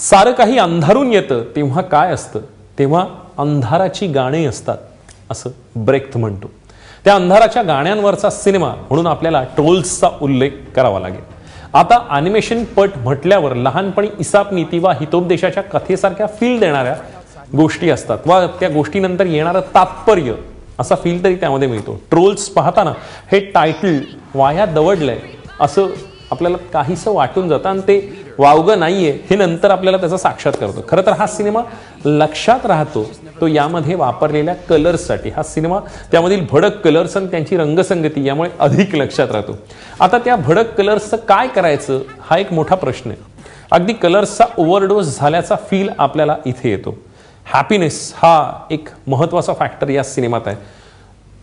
सारं काही अंधारून येतं तेव्हा काय असतं, तेव्हा अंधाराची गाणी असतात असं ब्रेख्त म्हणतो. त्या अंधाराच्या गाण्यांवरचा सिनेमा म्हणून आपल्याला ट्रोल्सचा उल्लेख करावा लागेल. आता अॅनिमेशन पट म्हटल्यावर लहानपणी इसाप नीती वा हितोपदेशाच्या कथेसारख्या फील देणाऱ्या गोष्टी असतात वा त्या गोष्टीनंतर येणारं तात्पर्य असा फील तरी त्यामध्ये मिळतो. ट्रोल्स पाहताना हे टायटल वाया दवडलंय असं आपल्याला काहीसं वाटून जातं आणि ते वावगं नाहीये हे नंतर आपल्याला त्याचा साक्षात्कार करतो. खरं तर हा सिनेमा लक्षात राहतो तो यामध्ये वापरलेल्या कलर्ससाठी. हा सिनेमा त्यामधील भडक कलर्स आणि त्यांची रंगसंगती यामुळे अधिक लक्षात राहतो. आता त्या भडक कलर्सचं काय करायचं हा एक मोठा प्रश्न आहे. अगदी कलर्सचा ओव्हरडोस झाल्याचा फील आपल्याला इथे येतो. हॅपीनेस हा एक महत्त्वाचा फॅक्टर या सिनेमात आहे.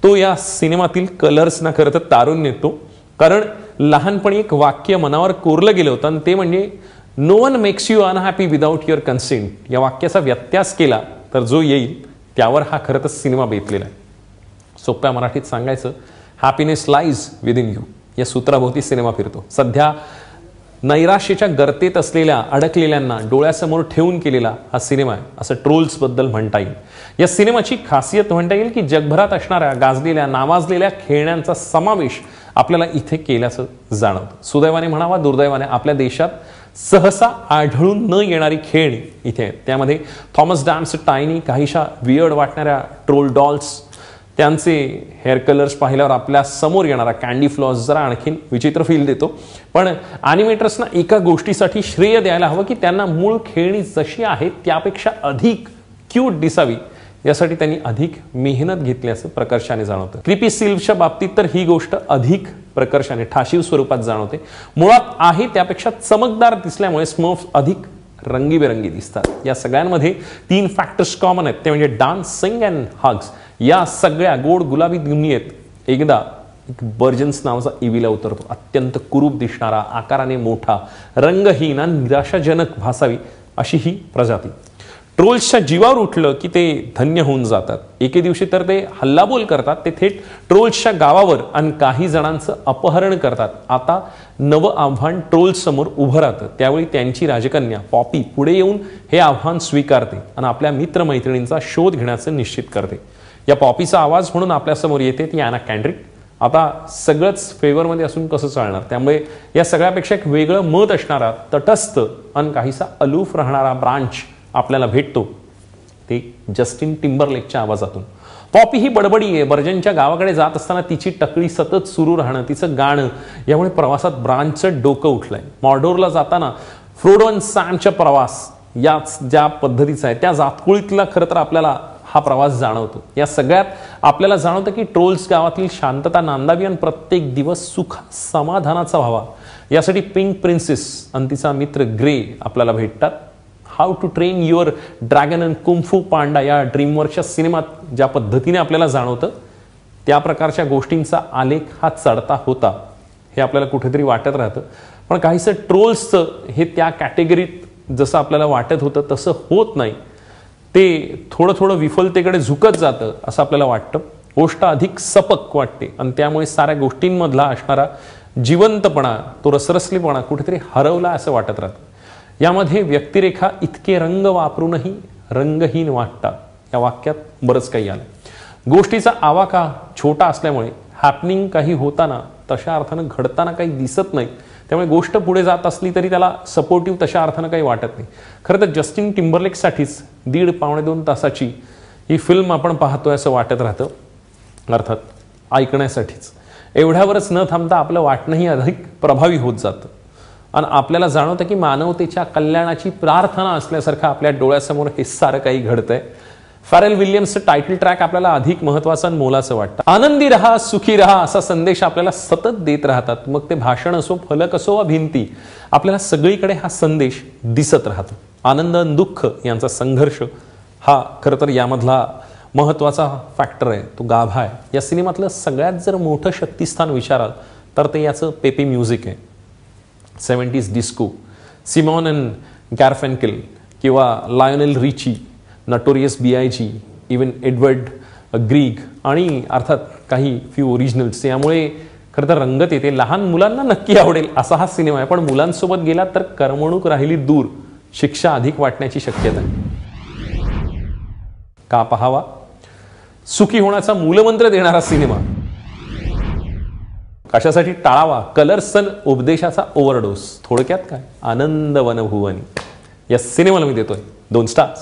तो या सिनेमातील कलर्सना खरं तर तारून येतो. कारण लहानपणी एक वाक्य मनावर कोरलं गेलं होतं आणि ते म्हणजे no one makes you unhappy without your consent. या वाक्याचा व्यत्यास केला तर जो येईल त्यावर हा खरं तर सिनेमा बेतलेला आहे. सोप्या मराठीत सांगायचं, हॅपीनेस लाईज विदिन यू या सूत्राभोवती सिनेमा फिरतो. सध्या नैराश्याच्या गर्तेत असलेल्या अडकलेल्यांना डोळ्यासमोर ठेवून केलेला हा सिनेमा आहे असं ट्रोल्सबद्दल म्हणता येईल. या सिनेमाची खासियत म्हणता येईल की जगभरात असणाऱ्या गाजलेल्या नावाजलेल्या खेळण्यांचा समावेश आपल्याला इथे केल्याचं जाणवतं. सुदैवाने म्हणावा दुर्दैवाने आपल्या देशात सहसा आढळून न येणारी खेळणी इथे आहेत. त्यामध्ये थॉमस डॅम्स टायनी काहीशा वियर्ड वाटणाऱ्या ट्रोल डॉल्स, त्यांचे हेअर कलर्स पाहिल्यावर आपल्या समोर येणारा कॅन्डी फ्लॉस जरा आणखीन विचित्र फील देतो. पण ॲनिमेटर्सना एका गोष्टीसाठी श्रेय द्यायला हवं की त्यांना मूळ खेळणी जशी आहे त्यापेक्षा अधिक क्यूट दिसावी यासाठी त्यांनी अधिक मेहनत घेतल्याचं प्रकर्षाने जाणवतं. क्रिपी सिल्व्हच्या बाबतीत तर ही गोष्ट अधिक प्रकर्षाने ठाशीव स्वरूपात जाणवते. मुळात आहे त्यापेक्षा चमकदार दिसल्यामुळे स्मर्फ्स अधिक रंगीबेरंगी दिसतात. या सगळ्यांमध्ये 3 फॅक्टर्स कॉमन आहेत, ते म्हणजे डान्स, सिंग अँड हग्स. या सगळ्या गोड गुलाबी दुनियेत एकदा एक बर्जन्स नावाचा इविला उतरतो. अत्यंत कुरूप दिसणारा, आकाराने मोठा, रंगहीन आणि निराशाजनक भासावी अशी ही प्रजाती. ट्रोल्सच्या जीवावर उठलं की ते धन्य होऊन जातात. एके दिवशी तर ते हल्लाबोल करतात. ते थेट ट्रोल्सच्या गावावर आणि काही जणांचं अपहरण करतात. आता नवं आव्हान ट्रोल्स समोर उभं राहतं. त्यावेळी त्यांची राजकन्या पॉपी पुढे येऊन हे आव्हान स्वीकारते आणि आपल्या मित्रमैत्रिणींचा शोध घेण्याचं निश्चित करते. या पॉपीचा आवाज म्हणून आपल्यासमोर येते ती ॲना कॅन्ड्रिक. आता सगळंच फेवरमध्ये असून कसं चालणार, त्यामुळे या सगळ्यापेक्षा एक वेगळं मत असणारा, तटस्थ आणि काहीसा अलूफ राहणारा ब्रांच आपल्याला भेटतो, ते जस्टिन टिम्बरलेकच्या आवाजातून. पॉपी ही बडबडी आहे. बर्जनच्या गावाकडे जात असताना तिची टकळी सतत सुरू राहणं, तिचं गाणं यामुळे प्रवासात ब्रांचचं डोकं उठलंय. मॉर्डोरला जाताना फ्रोडो आणि सॅमचा प्रवास याच ज्या पद्धतीचा आहे त्या जातकुळीतला खरं तर आपल्याला हा प्रवास जाणवतो. या सगळ्यात आपल्याला जाणवतं की ट्रोल्स गावातील शांतता नांदावी आणि प्रत्येक दिवस सुख समाधानाचा व्हावा यासाठी पिंक प्रिन्सेस आणि तिचा मित्र ग्रे आपल्याला भेटतात. How to train your dragon and kung fu panda या ड्रीमवर्क्सच्या सिनेमात ज्या पद्धतीने आपल्याला जाणवतं त्या प्रकारच्या गोष्टींचा आलेख हा चढता होता हे आपल्याला कुठेतरी वाटत राहतं. पण काहीसं ट्रोल्सचं हे त्या कॅटेगरीत जसं आपल्याला वाटत होतं तसं होत नाही. ते थोडं थोडं विफलतेकडे झुकत जातं असं आपल्याला वाटतं. गोष्ट अधिक सपक वाटते आणि त्यामुळे साऱ्या गोष्टींमधला असणारा जिवंतपणा, तो रसरसलीपणा कुठेतरी हरवला असं वाटत राहतं. यामध्ये व्यक्तिरेखा इतके रंग वापरूनही रंगहीन वाटतात या वाक्यात बरंच काही आलं. गोष्टीचा आवाका छोटा असल्यामुळे हॅपनिंग काही होताना तशा अर्थानं घडताना काही दिसत नाही. त्यामुळे गोष्ट पुढे जात असली तरी त्याला सपोर्टिव्ह तशा अर्थानं काही वाटत नाही. खरं तर जस्टिन टिम्बरलेकसाठीच 1.5-2 तासाची ही फिल्म आपण पाहतोय असं वाटत राहतं. अर्थात ऐकण्यासाठीच. एवढ्यावरच न थांबता आपलं वाटणंही अधिक प्रभावी होत जातं आणि आपल्याला जाणवतं की मानवतेच्या कल्याणाची प्रार्थना असल्यासारखं आपल्या डोळ्यासमोर हे सारं काही घडतंय. फॅरेल विल्यम्सचं टायटल ट्रॅक आपल्याला अधिक महत्त्वाचं आणि मोलाचं वाटतं. आनंदी रहा, सुखी रहा असा संदेश आपल्याला सतत देत राहतात. मग ते भाषण असो, फलक असो वा भिंती, आपल्याला सगळीकडे हा संदेश दिसत राहतो. आनंद आणि दुःख यांचा संघर्ष हा खरं तर यामधला महत्त्वाचा फॅक्टर आहे, तो गाभा आहे. या सिनेमातलं सगळ्यात जर मोठं शक्तिस्थान विचाराल तर ते याचं पेपी म्युझिक आहे. 70s डिस्को, सिमॉन अँड गॅरफेन्केल किंवा लायोनेल रिची, notorious B.I.G., even Edward Greg आणि अर्थात काही फ्यू ओरिजिनल्स. यामुळे खरं तर रंगत येते. लहान मुलांना नक्की आवडेल असा हा सिनेमा आहे. पण मुलांसोबत गेला तर करमणूक राहिली दूर शिक्षा अधिक वाटण्याची शक्यता आहे. का पाहावा? सुखी होण्याचा मूलमंत्र देणारा सिनेमा. कशासाठी टाळावा? Clarkson उपदेशाचा overdose. थोडक्यात काय? आनंद वनभुवनी या सिनेमाला मी देतोय 2 स्टार्स.